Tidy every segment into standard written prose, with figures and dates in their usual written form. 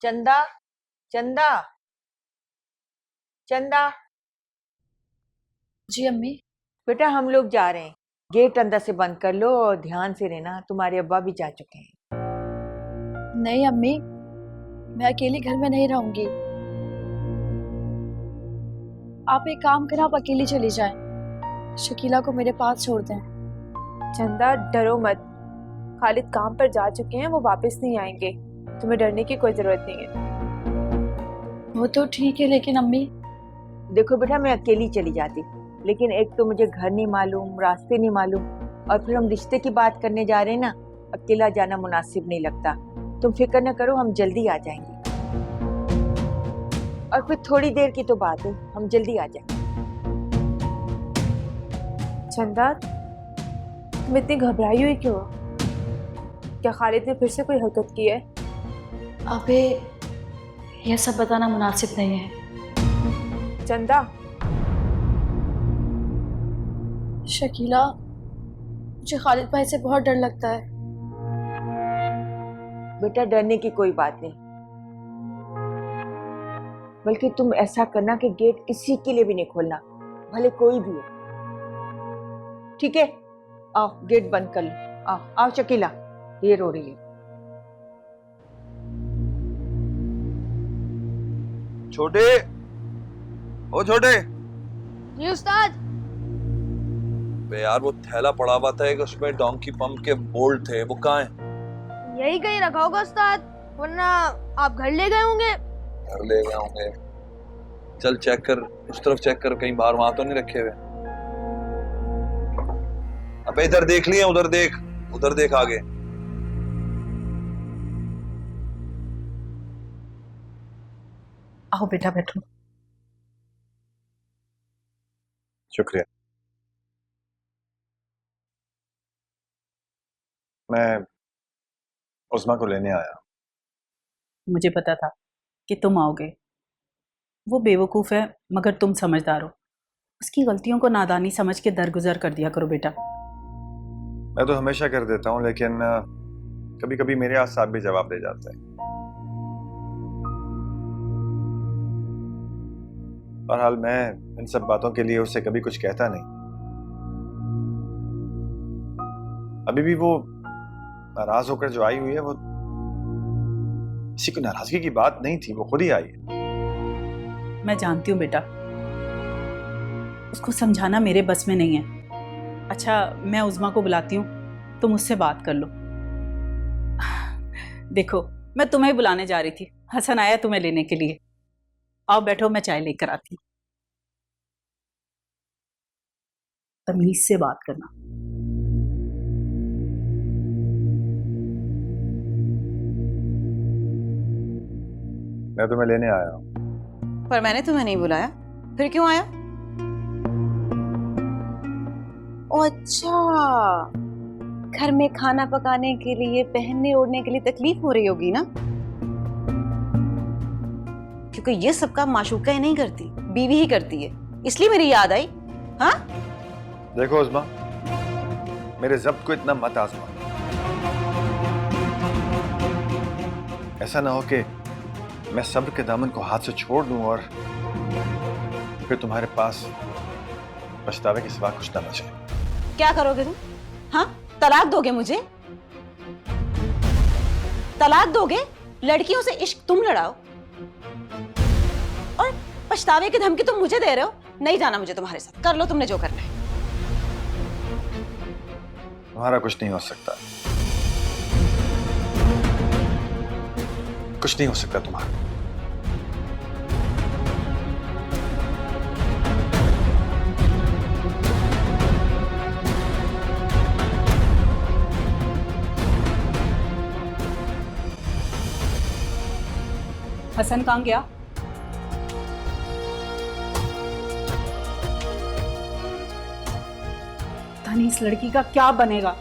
चंदा, चंदा, चंदा। जी अम्मी। बेटा हम लोग जा रहे हैं, गेट अंदर से बंद कर लो और ध्यान से रहना, तुम्हारे अब्बा भी जा चुके हैं। नहीं अम्मी, मैं अकेली घर में नहीं रहूंगी। आप एक काम करें, आप अकेली चली जाएं, शकीला को मेरे पास छोड़ दें। चंदा डरो मत, खालिद काम पर जा चुके हैं, वो वापस नहीं आएंगे, तुम्हें डरने की कोई जरूरत नहीं है। वो तो ठीक है, लेकिन अम्मी। देखो बेटा, मैं अकेली चली जाती, लेकिन एक तो मुझे घर नहीं मालूम, रास्ते नहीं मालूम, और फिर हम रिश्ते की बात करने जा रहे हैं ना, अकेला जाना मुनासिब नहीं लगता। तुम फिक्र न करो, हम जल्दी आ जाएंगे। और फिर थोड़ी देर की तो बात है, हम जल्दी आ जाएंगे। चंदा तुम इतनी घबराई हुई क्यों? क्या खालिद ने फिर से कोई हरकत की है? अबे यह सब बताना मुनासिब नहीं है। चंदा, शकीला, मुझे खालिद भाई से बहुत डर लगता है। बेटा डरने की कोई बात नहीं, बल्कि तुम ऐसा करना कि गेट किसी के लिए भी नहीं खोलना, भले कोई भी हो। ठीक है, आओ गेट बंद कर लो। आओ आओ शकीला, ये रो रही है। छोटे, ओ छोटे। जी उस्ताद। बे यार वो थैला पड़ा हुआ था एक, उसमें डोंकी पंप के बोल्ट थे, वो कहाँ हैं? यही कहीं रखा होगा उस्ताद, वरना आप घर ले गए होंगे। घर ले गए होंगे। चल चेक कर, उस तरफ चेक कर, कहीं बाहर वहां तो नहीं रखे हुए। अबे इधर देख लिए, उधर देख आगे। आओ बेटा बैठो। शुक्रिया। मैं उस्मा को लेने आया। मुझे पता था कि तुम आओगे। वो बेवकूफ़ है मगर तुम समझदार हो। उसकी गलतियों को नादानी समझ के दरगुजर कर दिया करो बेटा। मैं तो हमेशा कर देता हूँ, लेकिन कभी कभी मेरे आसाब भी जवाब दे जाते हैं। बहरहाल मैं इन सब बातों के लिए उससे कभी कुछ कहता नहीं। अभी भी वो नाराज होकर जो आई हुई है, वो किसी को नाराजगी की बात नहीं थी, वो खुद ही आई है। मैं जानती हूँ बेटा, उसको समझाना मेरे बस में नहीं है। अच्छा मैं उज़मा को बुलाती हूँ, तुम उससे बात कर लो। देखो मैं तुम्हें बुलाने जा रही थी, हसन आया तुम्हें लेने के लिए। आओ बैठो, मैं चाय लेकर आती हूँ। तमीज से बात करना। मैं तुम्हें लेने आया हूँ। पर मैंने तुम्हें नहीं बुलाया, फिर क्यों आया? ओ अच्छा, घर में खाना पकाने के लिए, पहनने ओढ़ने के लिए तकलीफ हो रही होगी ना? क्योंकि ये सब काम माशूका ही नहीं करती, बीवी ही करती है, इसलिए मेरी याद आई। हाँ देखो उस्मा, मेरे ज़ब्त को इतना मत आजमा। ऐसा ना हो कि मैं सब्र के दामन को हाथ से छोड़ दूं और फिर तुम्हारे पास पछतावे के सिवा कुछ ना बचे। क्या करोगे तुम? हाँ, तलाक दोगे मुझे? तलाक दोगे? लड़कियों से इश्क तुम लड़ाओ और पछतावे की धमकी तुम मुझे दे रहे हो? नहीं जाना मुझे तुम्हारे साथ, कर लो तुमने जो करना है। तुम्हारा कुछ नहीं हो सकता, कुछ नहीं हो सकता तुम्हारा। हसन कहाँ गया? धनी इस लड़की का क्या बनेगा?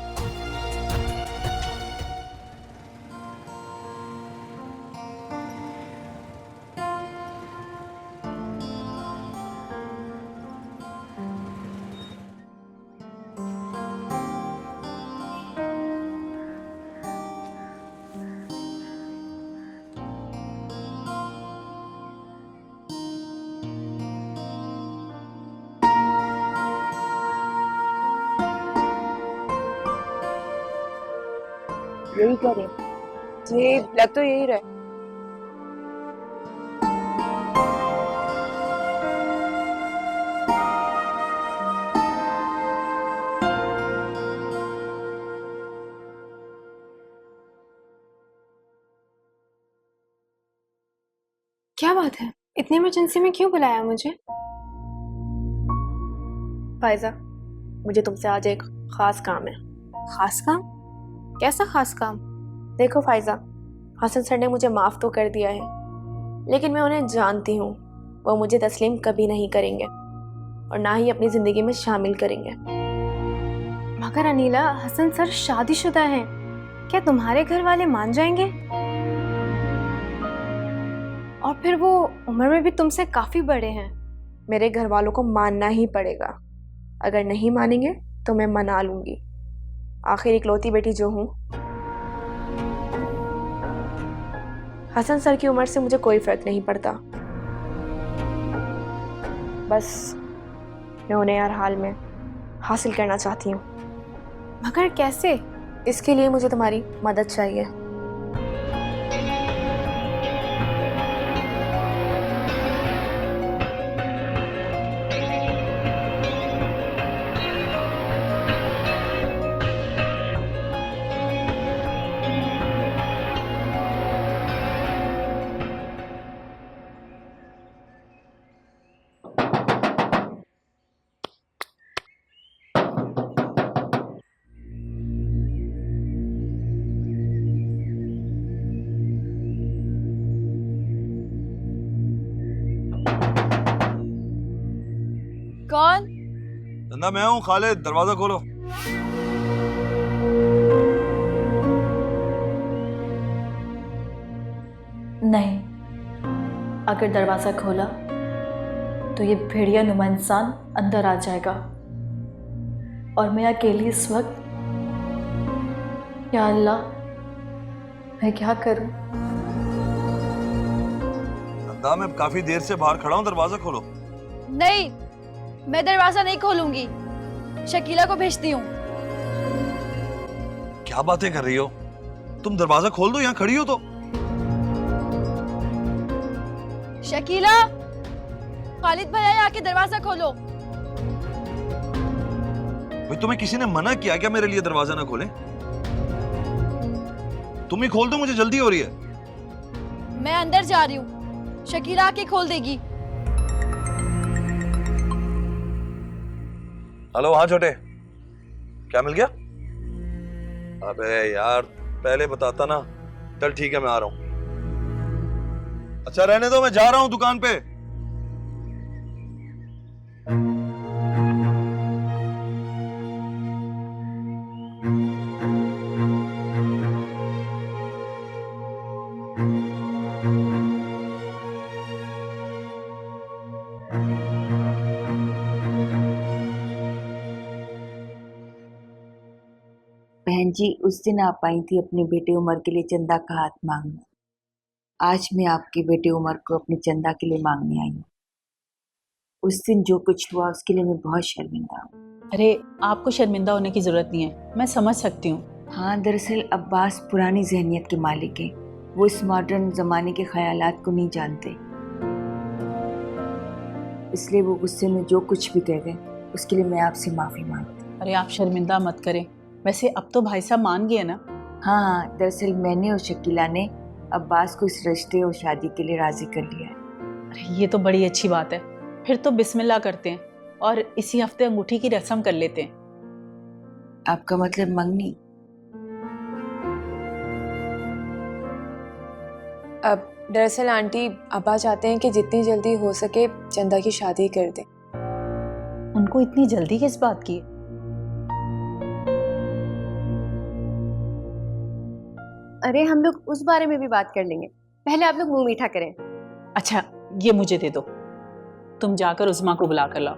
यही करें। जी लग तो यही रहे। क्या बात है, इतनी इमरजेंसी में क्यों बुलाया मुझे? फायजा, मुझे तुमसे आज एक खास काम है। खास काम? कैसा खास काम? देखो फायजा, हसन सर ने मुझे माफ़ तो कर दिया है, लेकिन मैं उन्हें जानती हूँ, वो मुझे तस्लीम कभी नहीं करेंगे और ना ही अपनी ज़िंदगी में शामिल करेंगे। मगर अनीला, हसन सर शादीशुदा हैं, क्या तुम्हारे घर वाले मान जाएंगे? और फिर वो उम्र में भी तुमसे काफ़ी बड़े हैं। मेरे घर वालों को मानना ही पड़ेगा, अगर नहीं मानेंगे तो मैं मना लूँगी, आखिर इकलौती बेटी जो हूँ। हसन सर की उम्र से मुझे कोई फ़र्क नहीं पड़ता, बस मैं उन्हें हर हाल में हासिल करना चाहती हूँ। मगर कैसे? इसके लिए मुझे तुम्हारी मदद चाहिए। कौन? नंदा मैं हूँ खालिद, दरवाजा खोलो। नहीं, अगर दरवाज़ा खोला तो ये भेड़िया नुमा इंसान अंदर आ जाएगा और मैं अकेली इस वक्त, या अल्लाह, मैं क्या करूं? नंदा मैं काफी देर से बाहर खड़ा हूँ, दरवाजा खोलो। नहीं, मैं दरवाजा नहीं खोलूंगी, शकीला को भेजती हूँ। क्या बातें कर रही हो तुम? दरवाजा खोल दो, यहाँ खड़ी हो तो। शकीला, खालिद भैया आके दरवाजा खोलो। भाई तुम्हें किसी ने मना किया क्या मेरे लिए दरवाजा ना खोले? तुम ही खोल दो, मुझे जल्दी हो रही है। मैं अंदर जा रही हूँ, शकीला आके खोल देगी। हेलो, हाँ छोटे, क्या मिल गया? अबे यार पहले बताता ना। चल ठीक है, मैं आ रहा हूँ। अच्छा रहने दो, मैं जा रहा हूँ दुकान पे। बहन जी, उस दिन आप आई थी अपने बेटे उमर के लिए चंदा का हाथ मांगने। आज मैं आपके बेटे उमर को अपने चंदा के लिए मांगने आई हूँ। उस दिन जो कुछ हुआ उसके लिए मैं बहुत शर्मिंदा हूँ। अरे आपको शर्मिंदा होने की ज़रूरत नहीं है, मैं समझ सकती हूँ। हाँ, दरअसल अब्बास पुरानी जहनियत के मालिक हैं। वो इस मॉडर्न ज़माने के ख्यालात को नहीं जानते, इसलिए वो गुस्से में जो कुछ भी कह गए उसके लिए मैं आपसे माफ़ी मांगती हूँ। अरे आप शर्मिंदा मत करें। वैसे अब तो भाई साहब मान गए ना? हाँ, दरअसल मैंने और शकीला ने अब्बास को इस रिश्ते और शादी के लिए राज़ी कर लिया है। अरे ये तो बड़ी अच्छी बात है। फिर तो बिस्मिल्लाह करते हैं और इसी हफ्ते अंगूठी की रस्म कर लेते हैं। आपका मतलब मंगनी? अब दरअसल आंटी, अब्बा चाहते हैं कि जितनी जल्दी हो सके चंदा की शादी कर दें। उनको इतनी जल्दी किस बात की? अरे हम लोग उस बारे में भी बात कर लेंगे, पहले आप लोग मुंह मीठा करें। अच्छा ये मुझे दे दो, तुम जाकर उस्मा को बुला कर लाओ।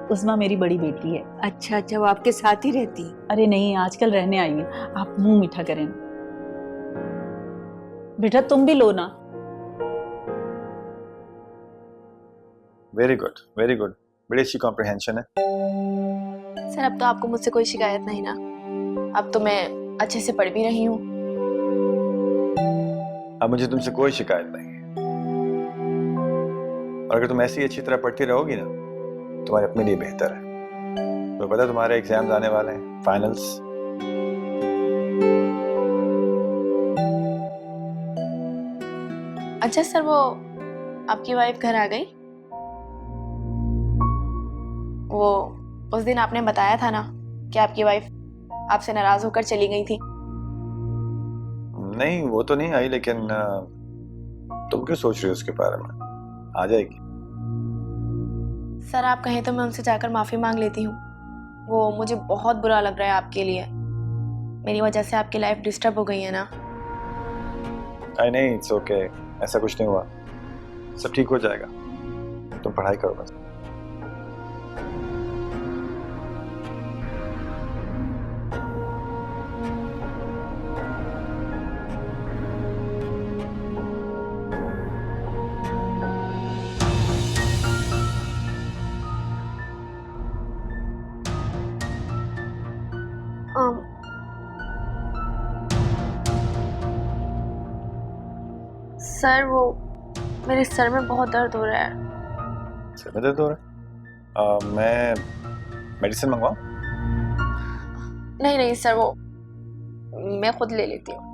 उस्मा मेरी बड़ी बेटी है। अच्छा अच्छा, वो आपके साथ ही रहती है? अरे नहीं, आजकल रहने आई है। आप मुंह मीठा करें। बेटा तुम भी लो ना। वेरी गुड, वेरी गुड, बड़ी अच्छी कॉम्प्रिहेंशन है। सर अब तो आपको मुझसे कोई शिकायत नहीं ना? अब तो मैं अच्छे से पढ़ भी रही हूँ। अब मुझे तुमसे कोई शिकायत नहीं है, और अगर तुम ऐसी ही अच्छी तरह पढ़ती रहोगी ना, तुम्हारे अपने लिए बेहतर है। तो पता है तुम्हारे एग्जाम्स आने वाले हैं, फाइनल्स। अच्छा सर, वो आपकी वाइफ घर आ गई? वो उस दिन आपने बताया था ना कि आपकी वाइफ आपसे नाराज होकर चली गई थी। नहीं, वो तो नहीं आई, लेकिन तुम क्यों सोच रही हो उसके बारे में? आ जाएगी। सर आप कहें तो मैं उनसे जाकर माफ़ी मांग लेती हूँ। वो मुझे बहुत बुरा लग रहा है आपके लिए। मेरी वजह से आपकी लाइफ डिस्टर्ब हो गई है ना। नहीं, इट्स ओके, ऐसा कुछ नहीं हुआ, सब ठीक हो जाएगा। तुम पढ़ाई करो बस। सर वो मेरे सर में बहुत दर्द हो रहा है। सर में दर्द हो रहा है? मैं मेडिसिन मंगवाऊं? नहीं नहीं सर, वो मैं खुद ले लेती हूँ।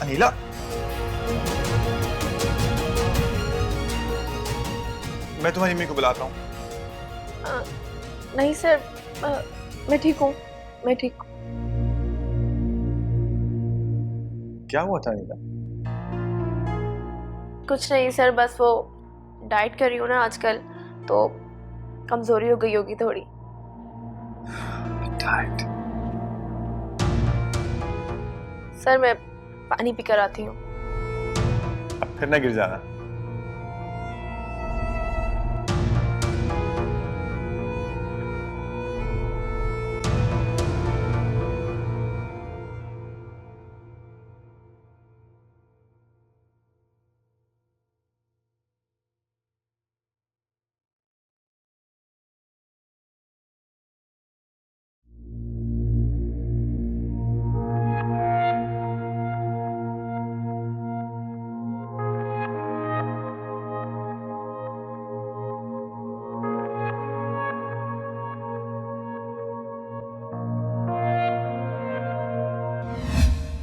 अनीला, मैं तुम्हारी मम्मी को बुलाता हूँ। नहीं सर, मैं ठीक हूँ, मैं ठीक हूँ। क्या हुआ था अनीला? कुछ नहीं सर, बस वो डाइट कर रही हूँ ना आजकल, तो कमजोरी हो गई होगी थोड़ी। डाइट? सर मैं पानी पी कर आती हूँ। अब फिर ना गिर जाना।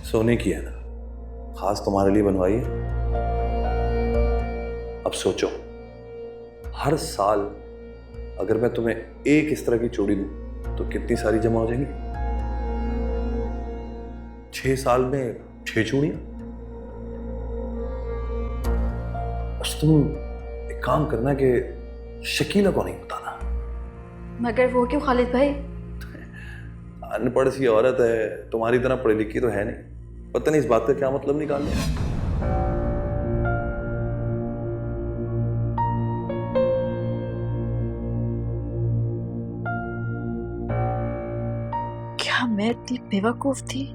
सोने की है ना, खास तुम्हारे लिए बनवाई है। अब सोचो, हर साल अगर मैं तुम्हें एक इस तरह की चूड़ी दूं तो कितनी सारी जमा हो जाएंगी? 6 साल में 6 चूड़ियां। बस तुम एक काम करना कि शकीला को नहीं बताना। मगर वो क्यों खालिद भाई? अनपढ़ सी औरत है, तुम्हारी तरह पढ़ी लिखी तो है नहीं, पता नहीं इस बात का क्या मतलब निकाल लिया। क्या मैं इतनी बेवकूफ थी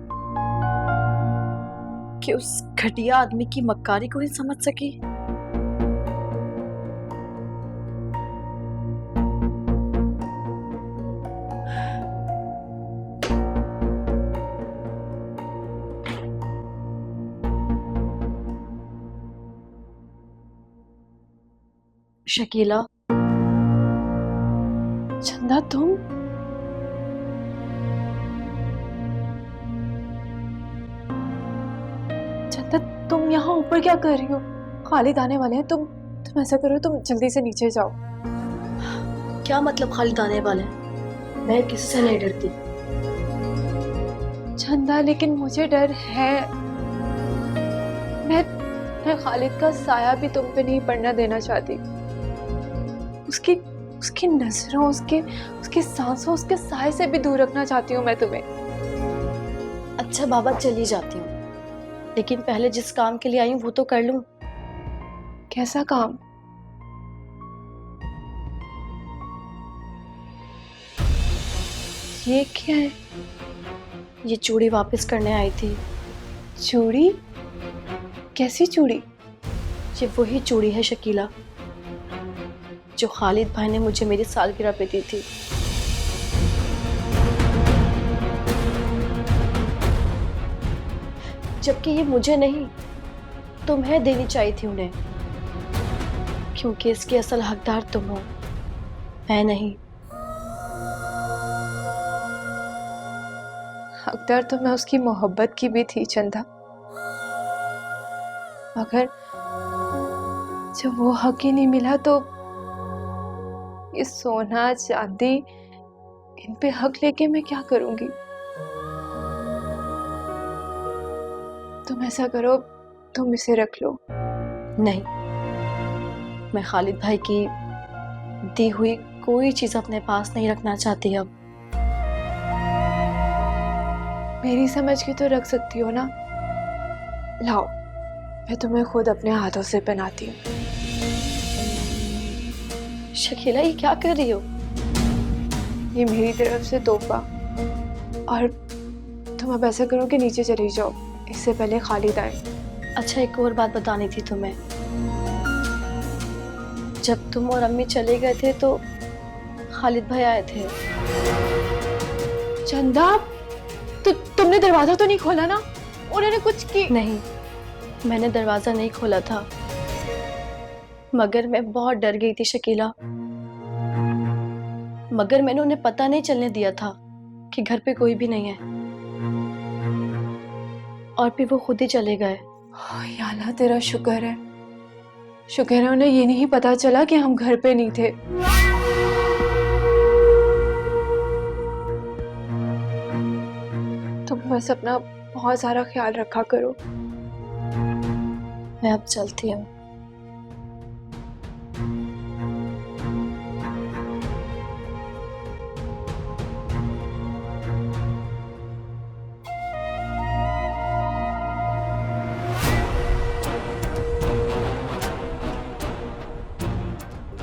कि उस घटिया आदमी की मक्कारी को नहीं समझ सकी? शकीला, चंदा तुम? चंदा तुम यहाँ ऊपर क्या कर रही हो? खालिद आने वाले हैं। तुम ऐसा करो, तुम जल्दी से नीचे जाओ। क्या मतलब खालिद आने वाले हैं? मैं किसी से नहीं डरती। चंदा लेकिन मुझे डर है। मैं खालिद का साया भी तुम पे नहीं पड़ना देना चाहती। उसकी नजरों, उसके सांसों, उसके साए से भी दूर रखना चाहती हूँ मैं तुम्हें। अच्छा बाबा, चली जाती हूँ, लेकिन पहले जिस काम के लिए आई हूँ वो तो कर लूँ। कैसा काम? ये क्या है? ये चूड़ी वापस करने आई थी। चूड़ी? कैसी चूड़ी? ये वही चूड़ी है शकीला जो खालिद भाई ने मुझे मेरी सालगिरह पे दी थी। जबकि ये मुझे नहीं तुम्हें देनी चाहिए थी उन्हें, क्योंकि इसकी असल हकदार तुम हो, मैं नहीं। हकदार तो मैं उसकी मोहब्बत की भी थी चंदा, मगर जब वो हक ही नहीं मिला तो ये सोना चांदी इन पे हक लेके मैं क्या करूंगी? तुम ऐसा करो, तुम इसे रख लो। नहीं, मैं खालिद भाई की दी हुई कोई चीज अपने पास नहीं रखना चाहती अब। मेरी समझ के तो रख सकती हो ना? लाओ, मैं तुम्हें खुद अपने हाथों से पहनाती हूँ। शकीला, ये क्या कर रही हो? ये मेरी तरफ से तोहफा। और तुम अब ऐसा करो कि नीचे चली जाओ, इससे पहले खालिद आए। अच्छा, एक और बात बतानी थी तुम्हें। जब तुम और अम्मी चले गए थे तो खालिद भाई आए थे। चंदा, तुमने दरवाजा तो नहीं खोला ना? उन्होंने कुछ की? नहीं, मैंने दरवाजा नहीं खोला था, मगर मैं बहुत डर गई थी शकीला। मगर मैंने उन्हें पता नहीं चलने दिया था कि घर पे कोई भी नहीं है, और फिर वो खुद ही चले गए। या अल्लाह, तेरा शुक्र है, शुक्र है उन्हें ये नहीं पता चला कि हम घर पे नहीं थे। तुम बस अपना बहुत सारा ख्याल रखा करो। मैं अब चलती हूँ।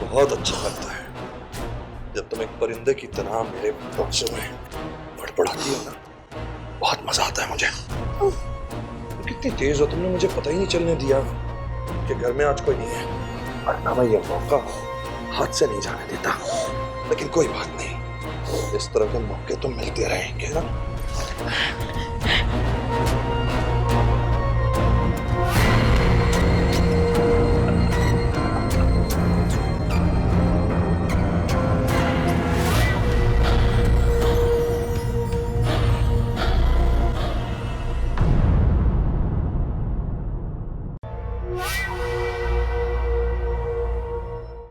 बहुत अच्छा लगता है जब तुम एक परिंदे की तरह मेरे बक्सों में बड़बड़ाती हो ना। बहुत मजा आता है मुझे। कितनी तेज हो, तुमने मुझे पता ही नहीं चलने दिया कि घर में आज कोई नहीं है, वरना मैं ये मौका हाथ से नहीं जाने देता। लेकिन कोई बात नहीं, इस तरह के मौके तो मिलते रहेंगे ना।